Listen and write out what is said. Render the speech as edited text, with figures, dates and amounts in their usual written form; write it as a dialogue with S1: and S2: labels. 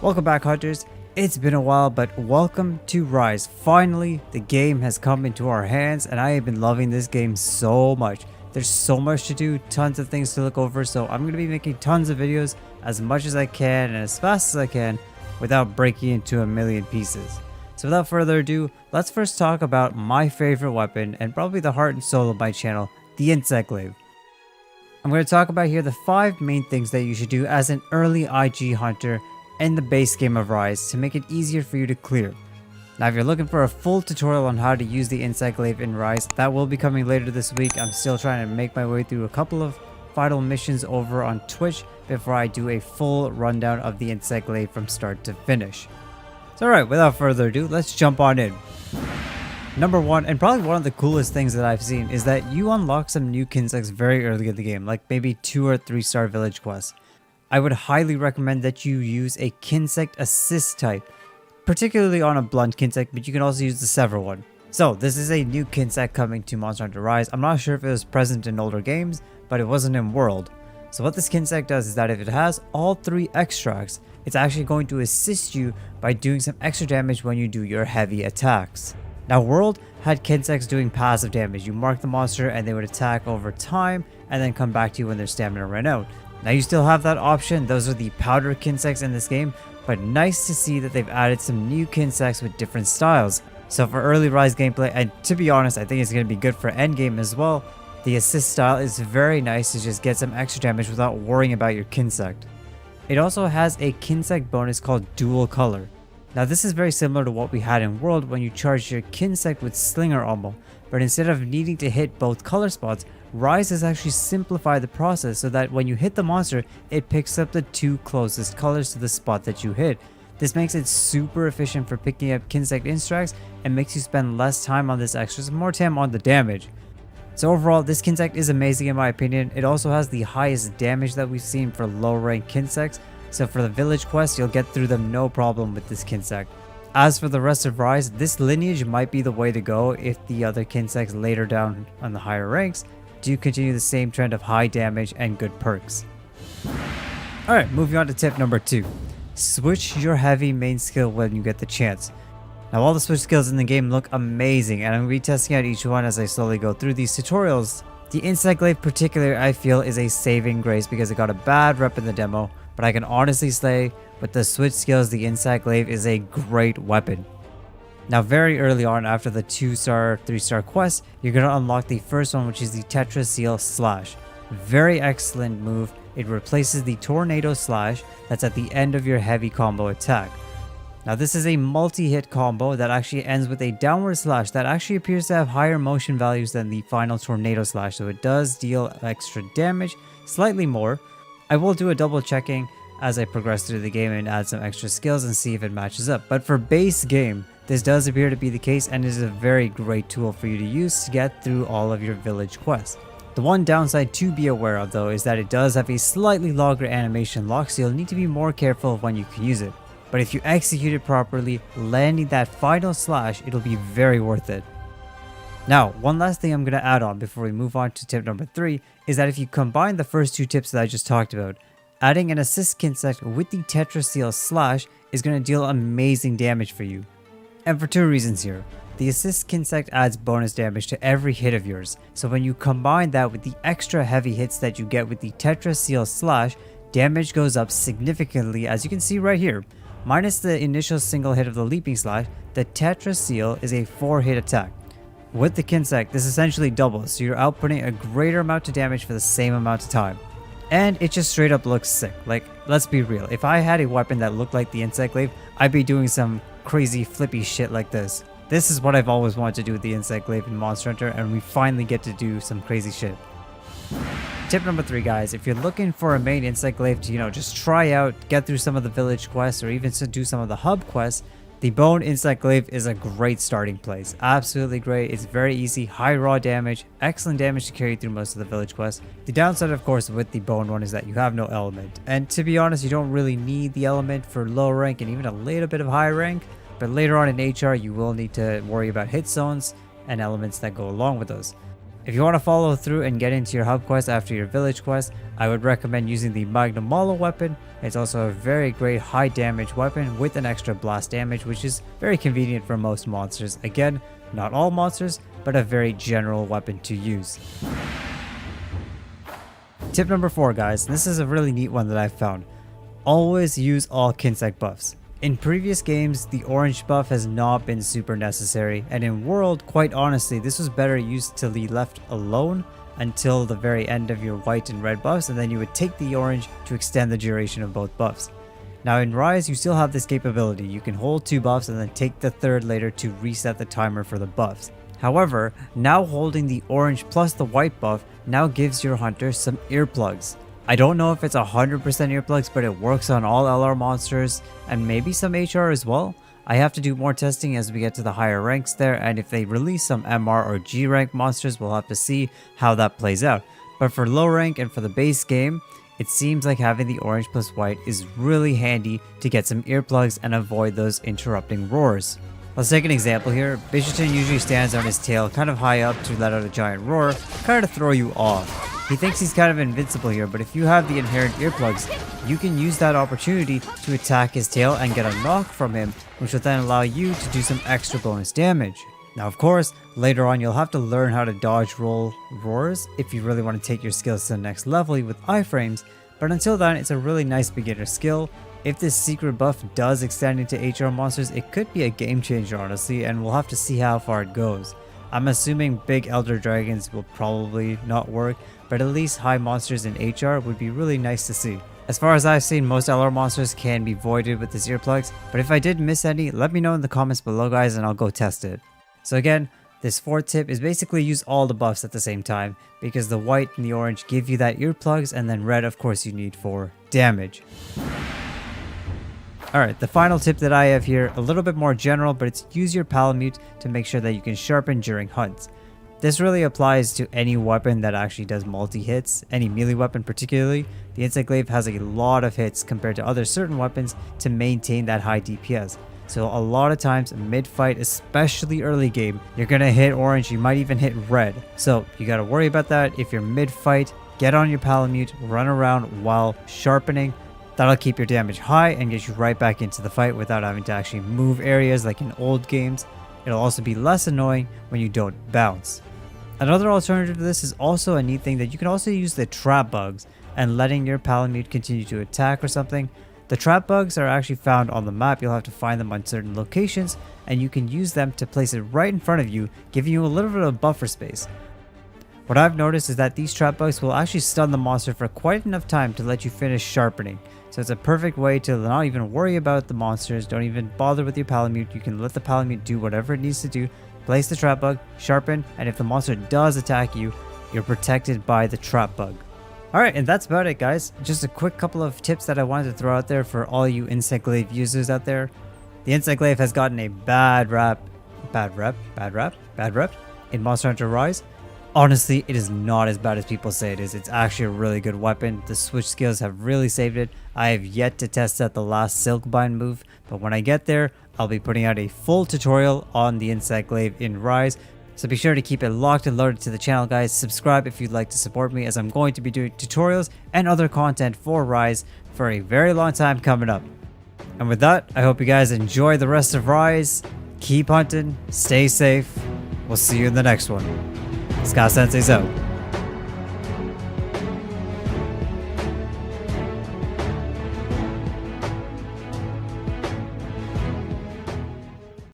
S1: Welcome back, hunters. It's been a while, but welcome to Rise. Finally, the game has come into our hands and I have been loving this game so much. There's so much to do, tons of things to look over, so I'm going to be making tons of videos as much as I can and as fast as I can without breaking into a million pieces. So without further ado, let's first talk about my favorite weapon and probably the heart and soul of my channel, the Insect Glaive. I'm going to talk about here the 5 main things that you should do as an early IG hunter in the base game of Rise to make it easier for you to clear. Now if you're looking for a full tutorial on how to use the Insect Glaive in Rise, that will be coming later this week. I'm still trying to make my way through a couple of final missions over on Twitch before I do a full rundown of the Insect Glaive from start to finish. So alright, without further ado, let's jump on in. Number 1, and probably one of the coolest things that I've seen, is that you unlock some new Kinsects very early in the game, like maybe 2 or 3 star village quests. I would highly recommend that you use a Kinsect assist type, particularly on a blunt Kinsect, but you can also use the sever one. So this is a new Kinsect coming to Monster Hunter Rise. I'm not sure if it was present in older games, but it wasn't in World. So what this Kinsect does is that if it has all 3 extracts, it's actually going to assist you by doing some extra damage when you do your heavy attacks. Now World had Kinsects doing passive damage. You mark the monster and they would attack over time and then come back to you when their stamina ran out. Now you still have that option. Those are the powder Kinsects in this game, but nice to see that they've added some new Kinsects with different styles. So for early Rise gameplay, and to be honest, I think it's going to be good for endgame as well, the assist style is very nice to just get some extra damage without worrying about your Kinsect. It also has a Kinsect bonus called Dual Color. Now this is very similar to what we had in World when you charged your Kinsect with Slinger Ammo, but instead of needing to hit both color spots, Rise has actually simplified the process so that when you hit the monster, it picks up the 2 closest colors to the spot that you hit. This makes it super efficient for picking up Kinsect instructs and makes you spend less time on this extra, more time on the damage. So overall, this Kinsect is amazing in my opinion. It also has the highest damage that we've seen for low rank Kinsects, so for the village quests, you'll get through them no problem with this Kinsect. As for the rest of Rise, this lineage might be the way to go if the other Kinsects later down on the higher ranks do continue the same trend of high damage and good perks. Alright, moving on to tip number 2. Switch your heavy main skill when you get the chance. Now all the switch skills in the game look amazing and I'm going to be testing out each one as I slowly go through these tutorials. The Insect Glaive particularly I feel is a saving grace because it got a bad rep in the demo, but I can honestly say with the switch skills the Insect Glaive is a great weapon. Now very early on after the 2-star, 3-star quests, you're going to unlock the first one, which is the Tetraseal Slash. Very excellent move. It replaces the Tornado Slash that's at the end of your heavy combo attack. Now this is a multi-hit combo that actually ends with a downward slash that actually appears to have higher motion values than the final Tornado Slash, so it does deal extra damage, slightly more. I will do a double checking as I progress through the game and add some extra skills and see if it matches up, but for base game, this does appear to be the case and is a very great tool for you to use to get through all of your village quests. The one downside to be aware of though is that it does have a slightly longer animation lock, so you'll need to be more careful of when you can use it. But if you execute it properly, landing that final slash, it'll be very worth it. Now, one last thing I'm going to add on before we move on to tip number 3 is that if you combine the first 2 tips that I just talked about, adding an assist Kinsect with the Tetraseal Slash is going to deal amazing damage for you. And for 2 reasons here. The assist Kinsect adds bonus damage to every hit of yours, so when you combine that with the extra heavy hits that you get with the Tetraseal Slash, damage goes up significantly as you can see right here. Minus the initial single hit of the Leaping Slash, the Tetraseal is a 4-hit attack. With the Kinsect, this essentially doubles, so you're outputting a greater amount of damage for the same amount of time. And it just straight up looks sick. Like, let's be real, if I had a weapon that looked like the Insect Glaive, I'd be doing some crazy flippy shit like this. This is what I've always wanted to do with the Insect Glaive in Monster Hunter, and we finally get to do some crazy shit. Tip number 3 guys, if you're looking for a main Insect Glaive to, just try out, get through some of the village quests or even to do some of the hub quests, the Bone Insect Glaive is a great starting place. Absolutely great. It's very easy, high raw damage, excellent damage to carry through most of the village quests. The downside of course with the Bone one is that you have no element. And to be honest, you don't really need the element for low rank and even a little bit of high rank. But later on in HR you will need to worry about hit zones and elements that go along with those. If you want to follow through and get into your hub quest after your village quest, I would recommend using the Magnum Molo weapon. It's also a very great high damage weapon with an extra blast damage, which is very convenient for most monsters. Again, not all monsters, but a very general weapon to use. Tip number 4, guys, this is a really neat one that I found. Always use all Kinsect buffs. In previous games, the orange buff has not been super necessary, and in World, quite honestly, this was better used to be left alone until the very end of your white and red buffs, and then you would take the orange to extend the duration of both buffs. Now in Rise, you still have this capability. You can hold 2 buffs and then take the third later to reset the timer for the buffs. However, now holding the orange plus the white buff now gives your hunter some earplugs. I don't know if it's 100% earplugs, but it works on all LR monsters and maybe some HR as well. I have to do more testing as we get to the higher ranks there, and if they release some MR or G rank monsters, we'll have to see how that plays out. But for low rank and for the base game, it seems like having the orange plus white is really handy to get some earplugs and avoid those interrupting roars. Let's take an example here. Bishopton usually stands on his tail kind of high up to let out a giant roar, kind of to throw you off. He thinks he's kind of invincible here, but if you have the inherent earplugs, you can use that opportunity to attack his tail and get a knock from him, which will then allow you to do some extra bonus damage. Now of course, later on you'll have to learn how to dodge roll roars if you really want to take your skills to the next level with iframes, but until then it's a really nice beginner skill. If this secret buff does extend into HR monsters, it could be a game changer honestly, and we'll have to see how far it goes. I'm assuming big elder dragons will probably not work, but at least high monsters in HR would be really nice to see. As far as I've seen, most LR monsters can be voided with these earplugs, but if I did miss any, let me know in the comments below guys and I'll go test it. So again, this 4th tip is basically use all the buffs at the same time, because the white and the orange give you that earplugs, and then red of course you need for damage. Alright, the final tip that I have here, a little bit more general, but it's use your Palamute to make sure that you can sharpen during hunts. This really applies to any weapon that actually does multi-hits, any melee weapon particularly. The Insect Glaive has a lot of hits compared to other certain weapons to maintain that high DPS. So a lot of times mid-fight, especially early game, you're going to hit orange, you might even hit red. So you got to worry about that. If you're mid-fight, get on your Palamute, run around while sharpening. That'll keep your damage high and get you right back into the fight without having to actually move areas like in old games. It'll also be less annoying when you don't bounce. Another alternative to this is also a neat thing that you can also use the trap bugs and letting your Palamute continue to attack or something. The trap bugs are actually found on the map. You'll have to find them on certain locations and you can use them to place it right in front of you, giving you a little bit of buffer space. What I've noticed is that these trap bugs will actually stun the monster for quite enough time to let you finish sharpening. So it's a perfect way to not even worry about the monsters, don't even bother with your Palamute. You can let the Palamute do whatever it needs to do, place the trap bug, sharpen, and if the monster does attack you, you're protected by the trap bug. Alright, and that's about it guys. Just a quick couple of tips that I wanted to throw out there for all you Insect Glaive users out there. The Insect Glaive has gotten a bad rep in Monster Hunter Rise. Honestly, it is not as bad as people say it is. It's actually a really good weapon. The switch skills have really saved it. I have yet to test out the last Silkbind move, but when I get there, I'll be putting out a full tutorial on the Insect Glaive in Rise. So be sure to keep it locked and loaded to the channel guys. Subscribe if you'd like to support me, as I'm going to be doing tutorials and other content for Rise for a very long time coming up. And with that, I hope you guys enjoy the rest of Rise. Keep hunting, stay safe. We'll see you in the next one. Scott Sensei's out.